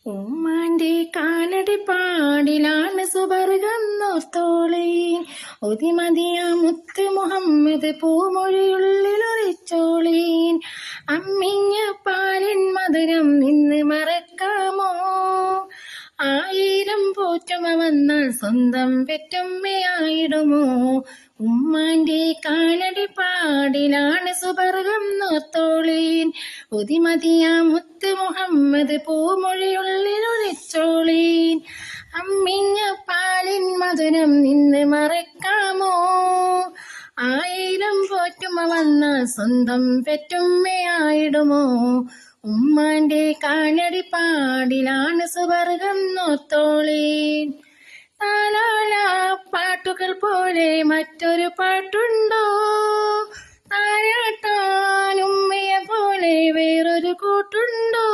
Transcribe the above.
ഉമ്മാന്റെ കാലടി പാടിലാണ് സുബർഗം നോർത്തോളീൻ ഒതിമതിയ മുത്ത് മുഹമ്മദ് പൂമൊഴിയുള്ളിലൊളിച്ചോളീൻ അമ്മിഞ്ഞ പാലിൻ മധുരം നിന്ന് മറക്കാമോ ആയിരം പോറ്റുമ വന്നാൽ സ്വന്തം പെറ്റുമ്മയായിടുമോ ഉമ്മാന്റെ കാലടി പാടിലാണ് സുബർഗം നോർത്തോളീൻ ഒതിമതിയ മുത്ത് മുഹമ്മദ് പൂമൊഴിയുള്ളിലൊളിച്ചോളീൻ അമ്മിഞ്ഞ പാലിൻ മധുരം നിന്ന് മറക്കാമോ ആയിരം പോറ്റുമ വന്നാൽ സ്വന്തം പെറ്റുമ്മയായിടുമോ ഉമ്മാന്റെ കാലടി പാടിലാണ് സുബർഗം നോർത്തോളീൻ താലാല പാട്ടുകൾ പോലെ മറ്റൊരു പാട്ടുണ്ടോ താരാട്ടാൻ ഉമ്മയെ പോലെ വേറൊരു കൂട്ടുണ്ടോ